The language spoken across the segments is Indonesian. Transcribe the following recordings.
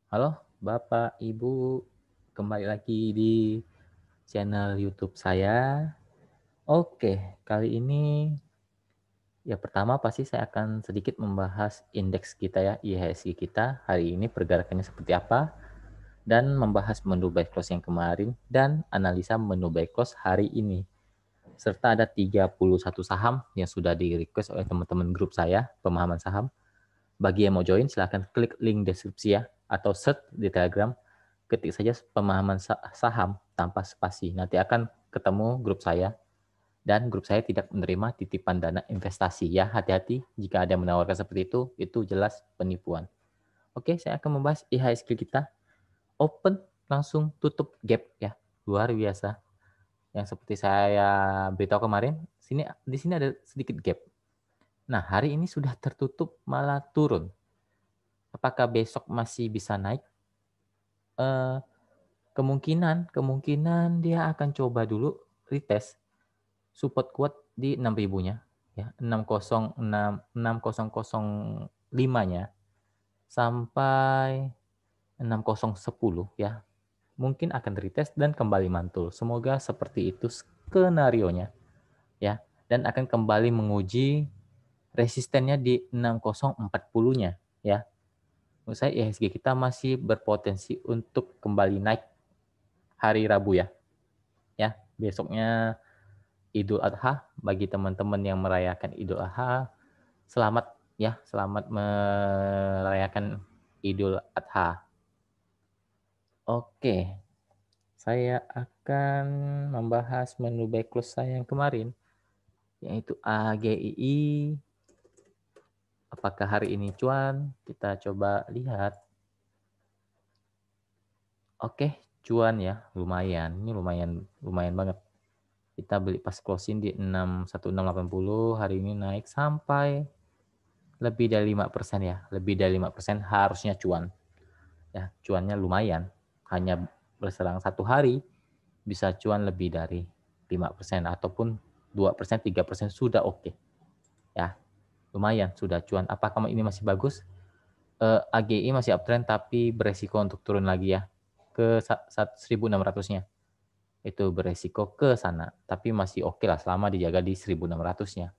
Halo, Bapak, Ibu, kembali lagi di channel YouTube saya. Oke, kali ini ya pertama pasti saya akan sedikit membahas indeks kita ya, IHSG kita hari ini pergerakannya seperti apa, dan membahas menu buy close yang kemarin dan analisa menu buy close hari ini. Serta ada 31 saham yang sudah di-request oleh teman-teman grup saya, pemahaman saham. Bagi yang mau join silahkan klik link deskripsi ya, atau search di Telegram, ketik saja pemahaman saham tanpa spasi. Nanti akan ketemu grup saya dan grup saya tidak menerima titipan dana investasi ya. Hati-hati jika ada yang menawarkan seperti itu jelas penipuan. Oke, saya akan membahas IHSG kita. Open langsung tutup gap ya. Luar biasa. Yang seperti saya beritahu kemarin, di sini ada sedikit gap. Nah, hari ini sudah tertutup malah turun. Apakah besok masih bisa naik? Eh, kemungkinan dia akan coba dulu retest support kuat di 6.000-nya ya, 6005-nya sampai 6010 ya. Mungkin akan retest dan kembali mantul. Semoga seperti itu skenarionya ya, dan akan kembali menguji resistennya di 6040-nya ya. Menurut saya IHSG kita masih berpotensi untuk kembali naik hari Rabu ya. Ya, besoknya Idul Adha. Bagi teman-teman yang merayakan Idul Adha, selamat ya, selamat merayakan Idul Adha. Oke, saya akan membahas menu buy close saya yang kemarin, yaitu AGII. Apakah hari ini cuan? Kita coba lihat. Oke, cuan ya, lumayan. Ini lumayan banget. Kita beli pas closing di 61680, hari ini naik sampai lebih dari 5% ya. Lebih dari 5% harusnya cuan. Ya, cuannya lumayan. Hanya berselang satu hari bisa cuan lebih dari 5% ataupun 2%, 3% sudah oke. Ya, lumayan sudah cuan. Apakah ini masih bagus? AGI masih uptrend tapi beresiko untuk turun lagi ya ke 1600-nya. Itu beresiko ke sana, tapi masih oke lah selama dijaga di 1600-nya.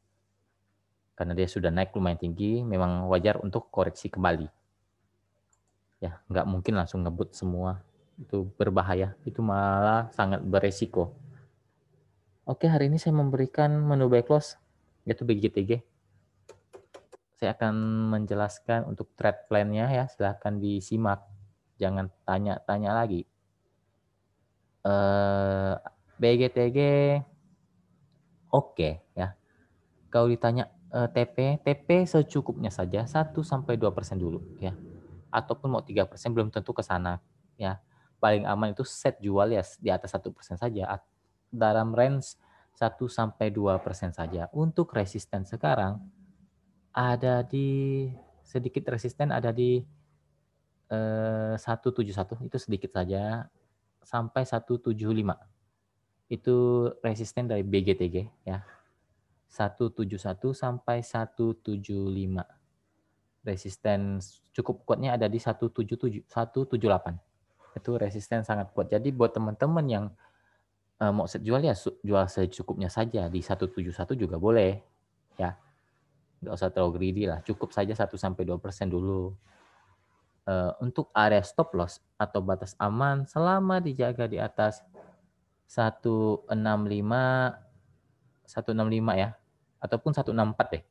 Karena dia sudah naik lumayan tinggi, memang wajar untuk koreksi kembali. Ya, nggak mungkin langsung ngebut semua. Itu berbahaya, itu malah sangat beresiko. Oke, hari ini saya memberikan menu buy close, yaitu BGTG. Saya akan menjelaskan untuk trade plan-nya ya, silahkan disimak. Jangan tanya-tanya lagi. BGTG oke ya. Kalau ditanya TP secukupnya saja 1-2% dulu ya. Ataupun mau 3% belum tentu ke sana ya. Paling aman itu set jual ya di atas 1% saja. Dalam range 1-2% saja. Untuk resisten sekarang ada di sedikit resisten ada di 171 itu sedikit saja sampai 175. Itu resisten dari BGTG ya. 171 sampai 175. Resisten cukup kuatnya ada di 177, 178. Itu resisten sangat kuat. Jadi buat teman-teman yang mau set jual ya jual secukupnya saja di 171 juga boleh ya. Nggak usah terlalu greedy lah. Cukup saja 1-2% dulu. Untuk area stop loss atau batas aman selama dijaga di atas 165 165 ya ataupun 164 deh.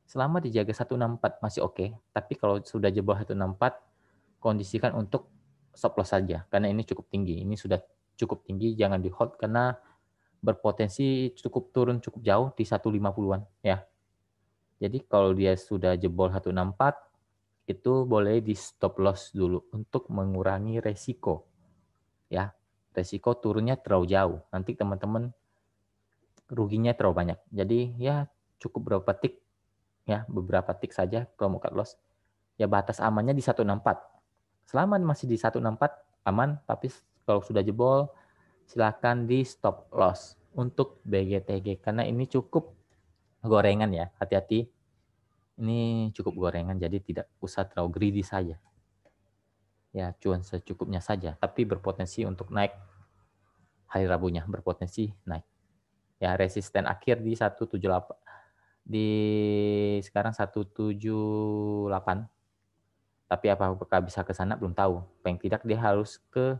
Selama dijaga 164 masih oke, tapi kalau sudah jebol 164 kondisikan untuk stop loss saja karena ini cukup tinggi. Ini sudah cukup tinggi, jangan di hold karena berpotensi cukup turun cukup jauh di 150-an ya. Jadi kalau dia sudah jebol 164 itu boleh di stop loss dulu untuk mengurangi resiko ya. Resiko turunnya terlalu jauh. Nanti teman-teman ruginya terlalu banyak. Jadi ya cukup berapa tik ya, beberapa tik saja kalau mau cut loss. Ya batas amannya di 164. Selama masih di 164 aman, tapi kalau sudah jebol silakan di stop loss untuk BGTG karena ini cukup gorengan ya. Hati-hati. Ini cukup gorengan jadi tidak usah terlalu greedy saja. Ya, cuan secukupnya saja, tapi berpotensi untuk naik hari Rabunya, berpotensi naik. Ya, resisten akhir di 178, di sekarang 178. Tapi apakah bisa ke sana belum tahu. Paling tidak dia harus ke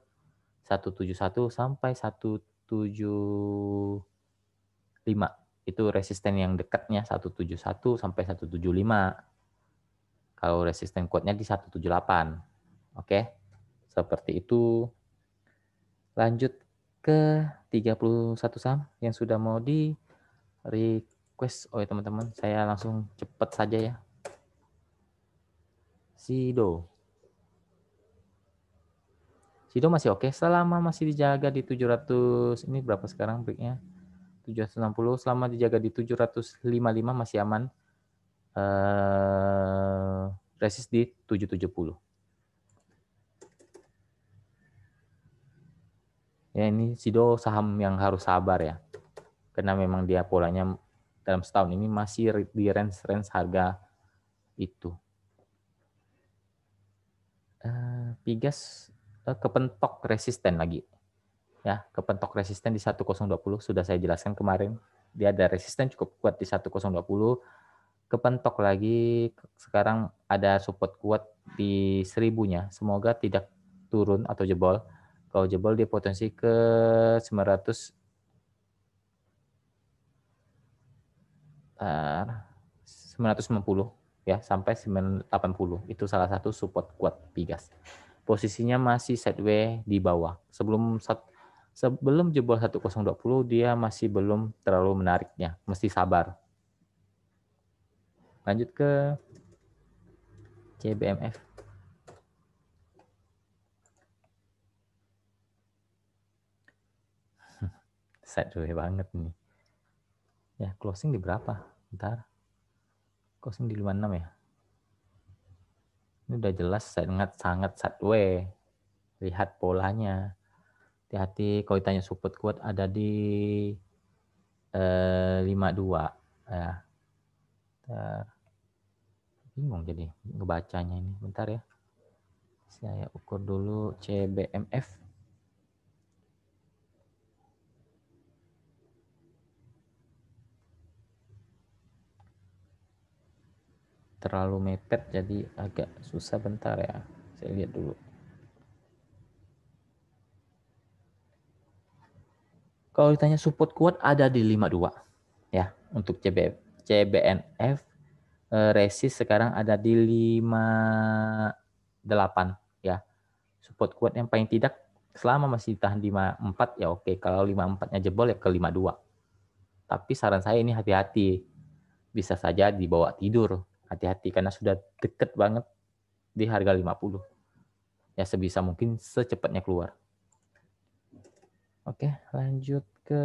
171 sampai 175. Itu resisten yang dekatnya 171 sampai 175. Kalau resisten kuatnya di 178. Oke. Seperti itu. Lanjut ke 31 saham yang sudah mau di request oleh teman-teman. Saya langsung cepat saja ya. Sido. Sido masih oke selama masih dijaga di 700. Ini berapa sekarang breaknya? 760. Selama dijaga di 755 masih aman. Resist di 770. Ya, ini Sido saham yang harus sabar ya. Karena memang dia polanya dalam setahun ini masih di range harga itu. Pigas kepentok resisten lagi. Ya, kepentok resisten di 1020 sudah saya jelaskan kemarin. Dia ada resisten cukup kuat di 1020. Kepentok lagi, sekarang ada support kuat di 1000-nya. Semoga tidak turun atau jebol. Kalau jebol dia potensi ke 900 990 ya sampai 980. Itu salah satu support kuat Pigas. Posisinya masih sideways di bawah. Sebelum jebol 1020 dia masih belum terlalu menariknya, mesti sabar. Lanjut ke CBMF. Sideways banget nih. Ya, closing di berapa? Bentar. Closing di 56 ya. Ini udah jelas sangat sideways. Lihat polanya. Hati-hati kalau ditanya support kuat ada di 52 ya. Bingung jadi ngebacanya ini. Bentar ya. Saya ukur dulu CBMF. Terlalu mepet jadi agak susah, bentar ya. Saya lihat dulu. Kalau ditanya support kuat ada di 52 ya. Untuk CBNF resist sekarang ada di 58 ya. Support kuat yang paling tidak selama masih tahan 54 ya oke. Kalau 54-nya jebol ya ke 52. Tapi saran saya ini hati-hati. Bisa saja dibawa tidur. Hati-hati karena sudah deket banget di harga 50. Ya sebisa mungkin secepatnya keluar. Oke, lanjut ke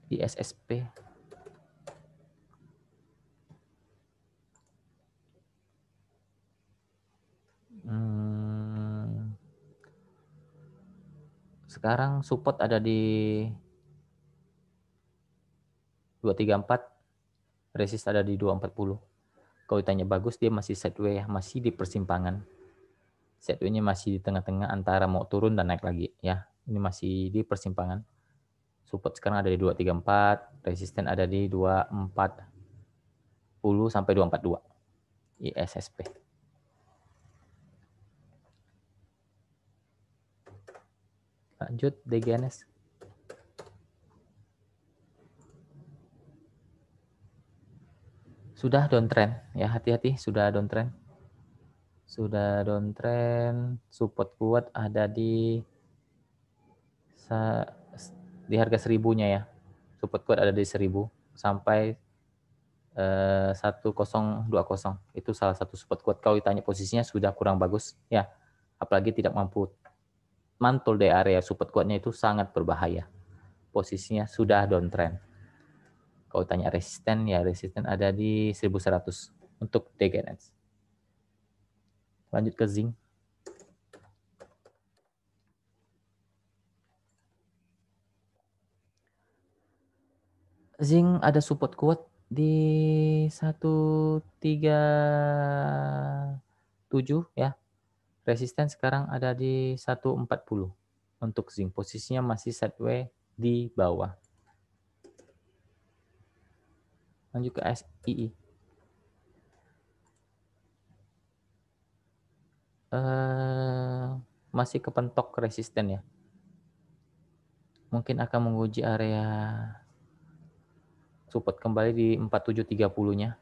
ISSP. Sekarang support ada di 234, resist ada di 240. Kalau ditanya bagus, dia masih sideways, masih di persimpangan. Sideways-nya masih di tengah-tengah antara mau turun dan naik lagi ya. Ini masih di persimpangan. Support sekarang ada di 234, resisten ada di 240 sampai 242. ISSP. Lanjut DGNS. Sudah downtrend ya, hati-hati sudah downtrend. Sudah downtrend, support kuat ada di harga 1000-nya ya. Support kuat ada di 1000 sampai 1020. Itu salah satu support kuat. Kalau ditanya posisinya sudah kurang bagus ya. Apalagi tidak mampu mantul di area support kuatnya itu sangat berbahaya. Posisinya sudah downtrend. Kalau tanya resisten ya resisten ada di 1100 untuk DGNS. Lanjut ke zinc. Zinc ada support kuat di 137 ya. Resisten sekarang ada di 140 untuk zinc. Posisinya masih sideways di bawah. Lanjut ke SII. Masih kepentok resisten ya. Mungkin akan menguji area support kembali di 4730-nya.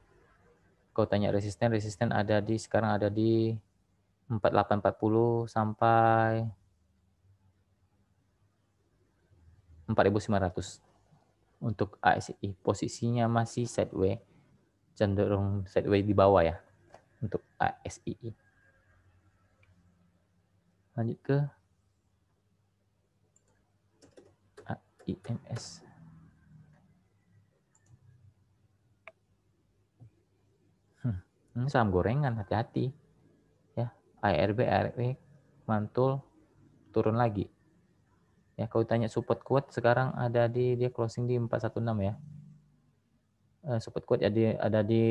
Kalau tanya resisten, resisten ada di sekarang ada di 4840 sampai 4500. Untuk ASI posisinya masih sideways, cenderung sideways di bawah ya untuk ASI. Lanjut ke AIMS. Ini saham gorengan, hati-hati ya. ARB mantul turun lagi. Ya, kalau tanya support kuat sekarang ada di dia closing di 416 ya. Support kuat ada di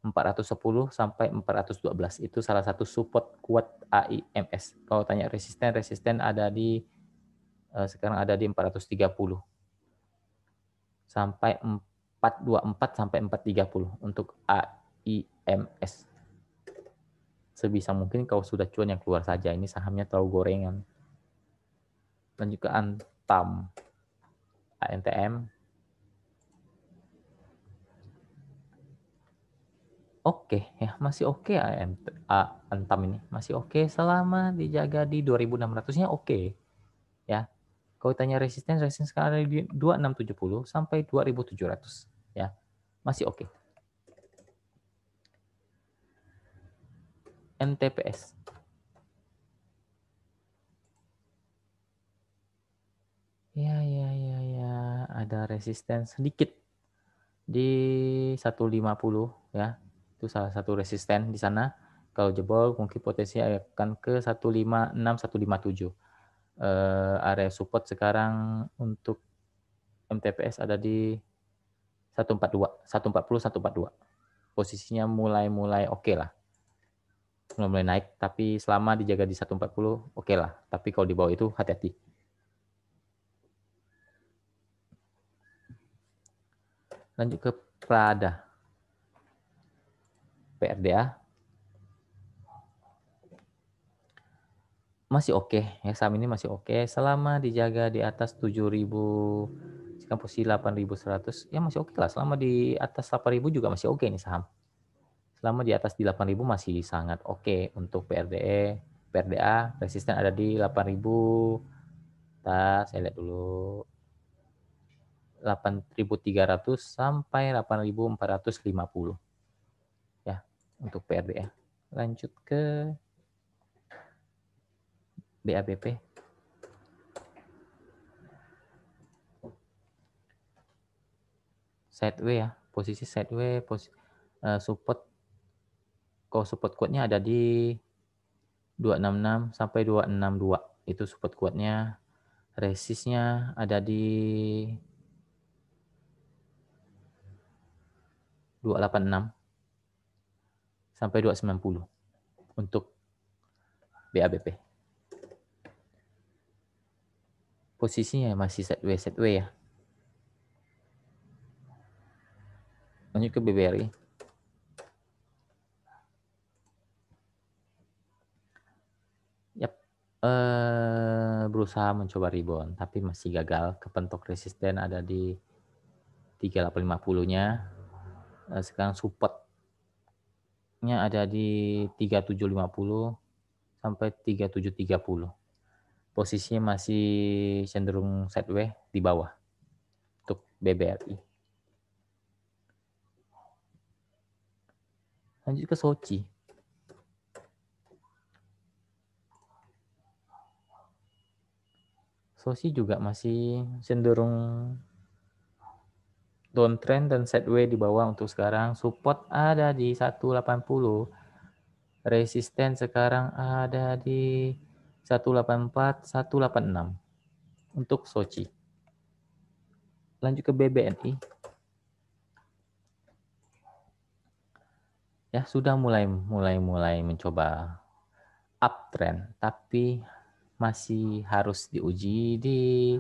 410 sampai 412. Itu salah satu support kuat AIMS. Kalau tanya resisten ada di sekarang ada di 430 sampai 424 sampai 430 untuk AIMS. Sebisa mungkin kalau sudah cuan yang keluar saja, ini sahamnya terlalu gorengan. Lanjut ke Antam, ANTM. Oke ya, masih oke Antam ini, masih oke selama dijaga di 2600-nya oke ya. Kalau tanya resisten sekarang ada di 2670 sampai 2700 ya. Masih oke. NTPS. Ya, ada resisten sedikit di 150 ya. Itu salah satu resisten di sana. Kalau jebol mungkin potensi akan ke 156, 157. Area support sekarang untuk MTPS ada di 142, 140, 142. Posisinya mulai oke lah. Mulai naik, tapi selama dijaga di 140 oke lah. Tapi kalau di bawah itu hati-hati. Lanjut ke Prada. PRDA. Masih oke ya, saham ini masih oke selama dijaga di atas 7.000, sekarang posisi 8.100 ya masih oke lah, selama di atas 8.000 juga masih oke nih saham. Selama di atas di 8.000 masih sangat oke untuk PRDA resisten ada di 8.000. Saya lihat dulu 8.300 sampai 8.450 ya untuk PRDA. Lanjut ke BABP. Sideways ya, posisi sideways, support. Kalau support kuatnya ada di 266 sampai 262. Itu support kuatnya. Resistnya ada di 286 sampai 290 untuk BABP. Posisinya masih sideways ya. Lanjut ke BBRI. Yap, berusaha mencoba rebound tapi masih gagal, kepentok resisten ada di 3850-nya. Sekarang supportnya ada di 3750 sampai 3730. Posisinya masih cenderung sideways di bawah untuk BBRI. Lanjut ke Soci. Soci juga masih cenderung downtrend dan sideways di bawah untuk sekarang. Support ada di 180. Resisten sekarang ada di 184, 186 untuk Soci. Lanjut ke BBNI. Ya, sudah mulai mencoba uptrend, tapi masih harus diuji di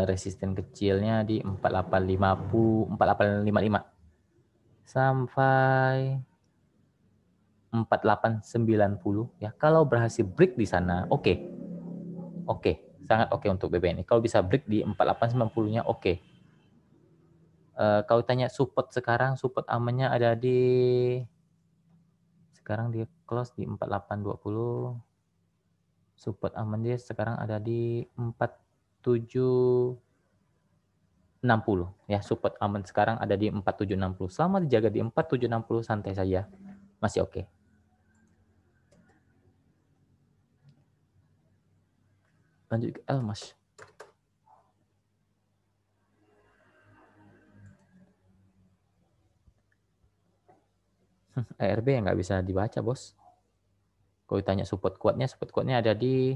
resisten kecilnya di 4855 sampai 4890 ya. Kalau berhasil break di sana, oke. Oke, sangat oke untuk BBNI. Kalau bisa break di 4890-nya oke. Kalau tanya support sekarang, support amannya ada di sekarang dia close di 4820. Support aman dia sekarang ada di 4760 ya. Support aman sekarang ada di 4760. Selama dijaga di 4760 santai saja. Masih oke. Lanjut ke Elmas. ERB yang nggak bisa dibaca, bos. Kalau ditanya support kuatnya ada di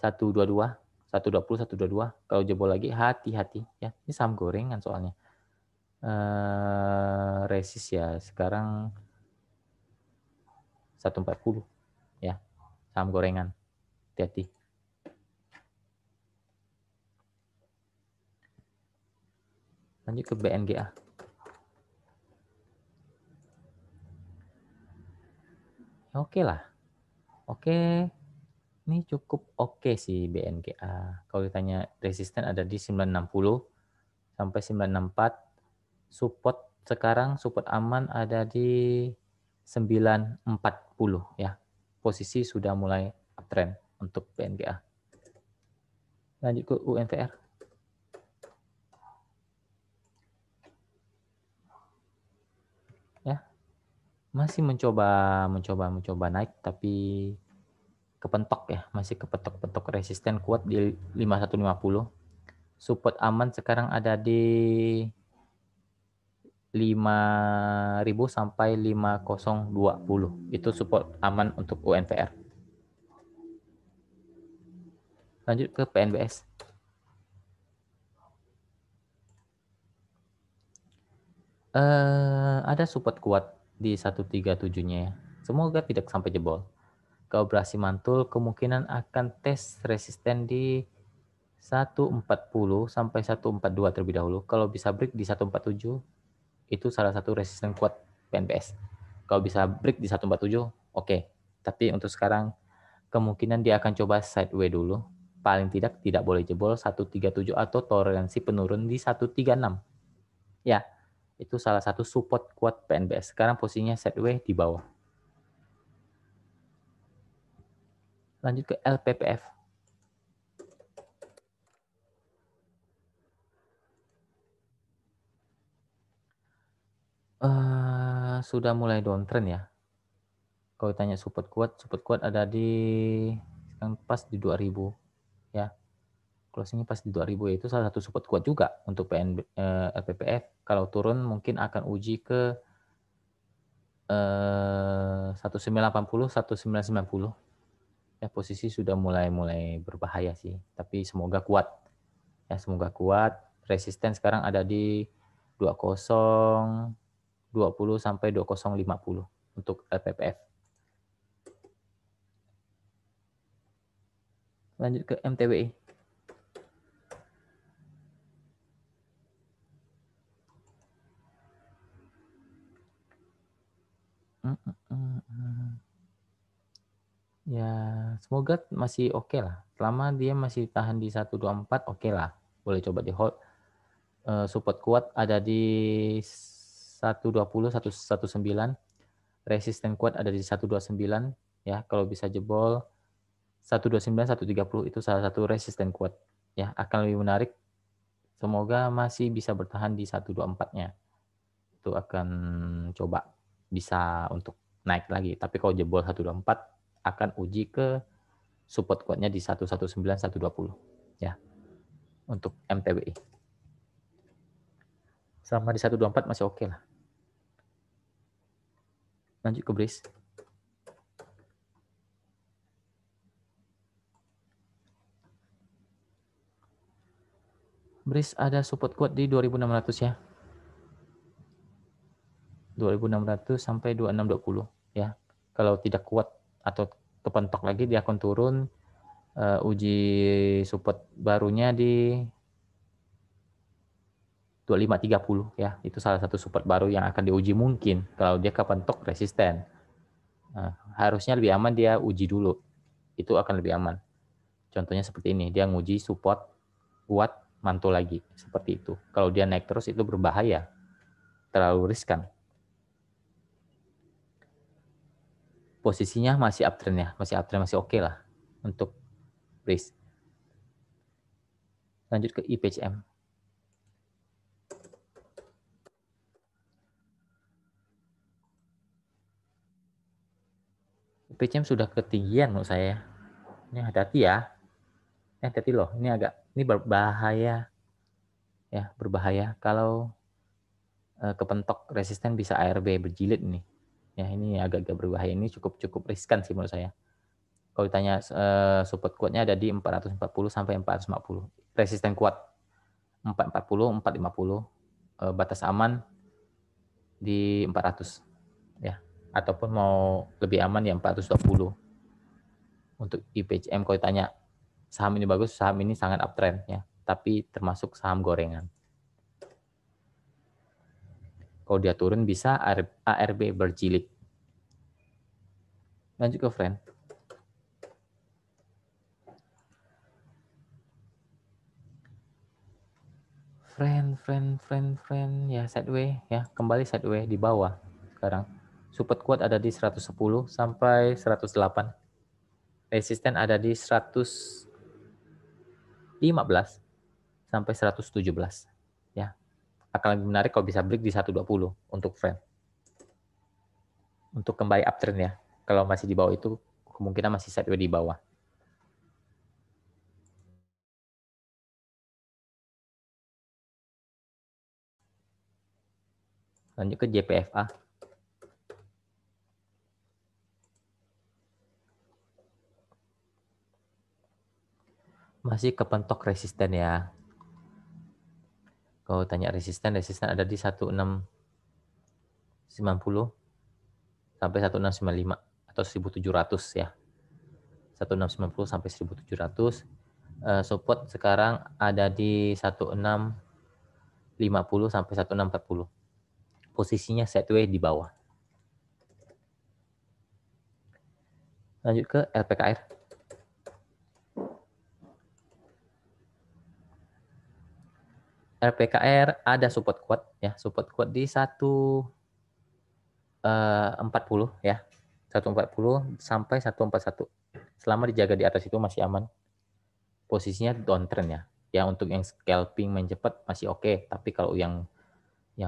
122, 120, 122. Kalau jebol lagi hati-hati ya. Ini saham gorengan soalnya. Resist ya sekarang 140 ya. Saham gorengan. Hati-hati. Lanjut ke BNGA. Oke lah. Oke. Ini cukup oke sih BNGA. Kalau ditanya resisten ada di 960 sampai 964. Support sekarang support aman ada di 940 ya. Posisi sudah mulai uptrend untuk BNGA. Lanjut ke UNVR. Ya, masih mencoba naik tapi kepentok ya, masih kepentok resisten kuat di 5150. Support aman sekarang ada di 5.000 sampai 5020. Itu support aman untuk UNVR. Lanjut ke PNBS. Ada support kuat di 137-nya ya. Semoga tidak sampai jebol. Kalau berhasil mantul, kemungkinan akan tes resisten di 140 sampai 142 terlebih dahulu. Kalau bisa break di 147, itu salah satu resisten kuat PNBS. Kalau bisa break di 147, oke. Tapi untuk sekarang, kemungkinan dia akan coba sideway dulu. Paling tidak boleh jebol 137 atau toleransi penurun di 136. Ya, itu salah satu support kuat PNBS. Sekarang posisinya sideway di bawah. Lanjut ke LPPF. Sudah mulai downtrend ya. Kalau tanya support kuat ada di sekarang pas di 2000 ya. Closingnya pas di 2000 ya, itu salah satu support kuat juga untuk LPPF. Kalau turun mungkin akan uji ke 1980, 1990. Ya, posisi sudah mulai berbahaya sih, tapi semoga kuat. Ya, semoga kuat. Resisten sekarang ada di 2020 sampai 2050 untuk LPPF. Lanjut ke MTWI. Ya, semoga masih oke lah. Selama dia masih tahan di 124, oke lah. Boleh coba di hold. Support kuat ada di 120, 119. Resisten kuat ada di 129. Ya, kalau bisa jebol 129, 130 itu salah satu resisten kuat. Ya, akan lebih menarik. Semoga masih bisa bertahan di 124-nya. Itu akan coba bisa untuk naik lagi. Tapi kalau jebol 124 akan uji ke support kuatnya di 119, 120 ya untuk MTWI. Selama di 124 masih oke lah. Lanjut ke BRIS. BRIS ada support kuat di 2600 ya. 2600 sampai 2620 ya. Kalau tidak kuat atau kepentok lagi dia akan turun, uji support barunya di 2530 ya. Itu salah satu support baru yang akan diuji mungkin kalau dia kepentok resisten. Nah, harusnya lebih aman dia uji dulu. Itu akan lebih aman. Contohnya seperti ini, dia nguji support kuat mantul lagi seperti itu. Kalau dia naik terus itu berbahaya, terlalu riskan. Posisinya masih uptrend ya, masih oke lah untuk risk. Lanjut ke IPCM. IPCM sudah ketinggian menurut saya. Ini hati-hati ya. Hati-hati loh, ini berbahaya ya, berbahaya kalau kepentok resisten bisa ARB berjilid nih. Ya ini agak-agak berbahaya, ini cukup riskan sih menurut saya. Kalau ditanya support kuatnya ada di 440 sampai 450. Resisten kuat 440, 450. Batas aman di 400 ya. Ataupun mau lebih aman ya 420. Untuk IPCM kalau ditanya saham ini bagus, saham ini sangat uptrend ya. Tapi termasuk saham gorengan. Kalau dia turun bisa ARB berjilid. Lanjut ke friend. Friend ya sideway ya, kembali sideway di bawah sekarang. Support kuat ada di 110 sampai 108. Resisten ada di 115 sampai 117 ya. Akan lebih menarik kalau bisa break di 120 untuk friend. Untuk kembali uptrend ya. Kalau masih di bawah itu kemungkinan masih sideway di bawah. Lanjut ke JPFA. Masih kepentok resisten ya. Kalau tanya resisten ada di 1690 sampai 1695 atau 1700 ya. 1690 sampai 1700. Support sekarang ada di 1650 sampai 1640. Posisinya sideways di bawah. Lanjut ke LPKR. LPKR ada support kuat ya, support kuat di 140 ya. 140 sampai 141. Selama dijaga di atas itu masih aman. Posisinya downtrend ya. Ya untuk yang scalping main cepat masih oke, tapi kalau yang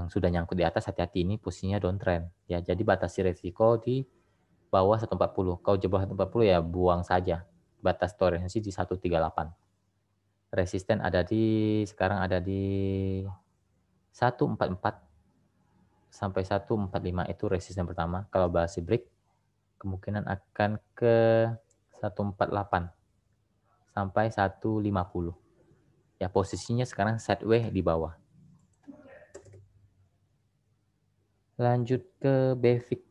sudah nyangkut di atas hati-hati, ini posisinya downtrend ya. Jadi batasi resiko di bawah 140. Kalau jebol 140 ya buang saja. Batas toleransi di 138. Resisten sekarang ada di 144 sampai 145 itu resisten pertama. Kalau bahas break kemungkinan akan ke 148 sampai 150. Ya posisinya sekarang sideways di bawah. Lanjut ke BEVIC.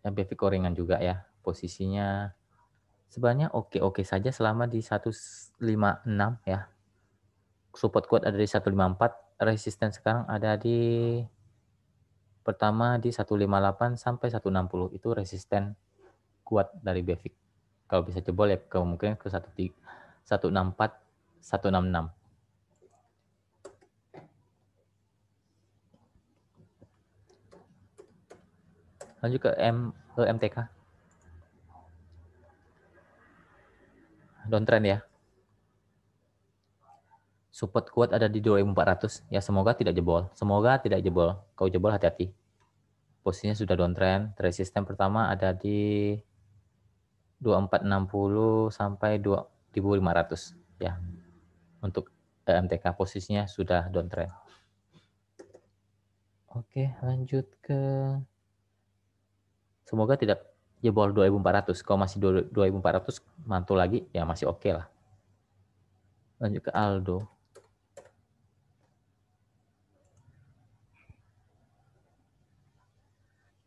Ya, BEVIC gorengan juga ya. Posisinya sebenarnya oke-oke saja selama di 156 ya. Support kuat ada di 154, resisten sekarang ada di pertama di 158 sampai 160. Itu resisten kuat dari BEVIC. Kalau bisa jebol ya kemungkinan ke 164, 166. Lanjut ke MTK. Downtrend ya. Support kuat ada di 2400. Ya semoga tidak jebol. Semoga tidak jebol. Kalau jebol hati-hati. Posisinya sudah downtrend. Resisten pertama ada di 2460 sampai 2500 ya. Untuk MTK posisinya sudah downtrend. Oke, lanjut ke semoga tidak jebol 2400. Kalau masih 2400 mantul lagi ya masih oke lah. Lanjut ke Aldo.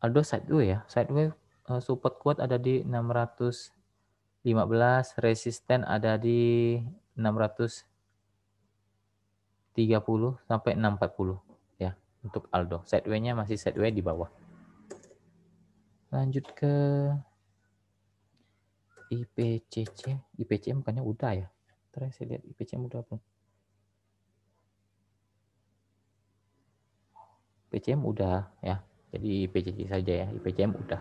Aldo sideway ya, sideway support kuat ada di 615, resisten ada di 630 sampai 640 ya untuk Aldo. Sideway-nya masih sideway di bawah. Lanjut ke IPCC. IPCM bukannya udah ya? Terus saya lihat IPCM udah belum? IPCM udah ya. Jadi IPCC saja ya. IPCM udah.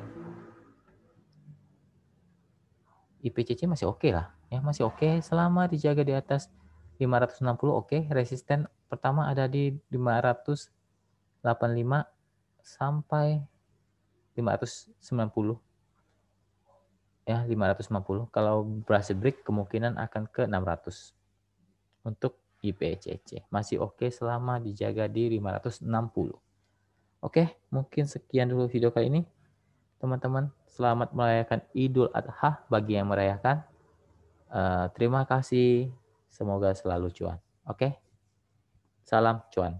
IPCC masih oke lah. Ya masih oke selama dijaga di atas 560 oke. Resisten pertama ada di 585 sampai 590 ya 550. Kalau Brazil break kemungkinan akan ke 600 untuk IPCC. Masih oke selama dijaga di 560. Oke, mungkin sekian dulu video kali ini. Teman-teman, selamat merayakan Idul Adha bagi yang merayakan. Terima kasih. Semoga selalu cuan. Oke, salam cuan.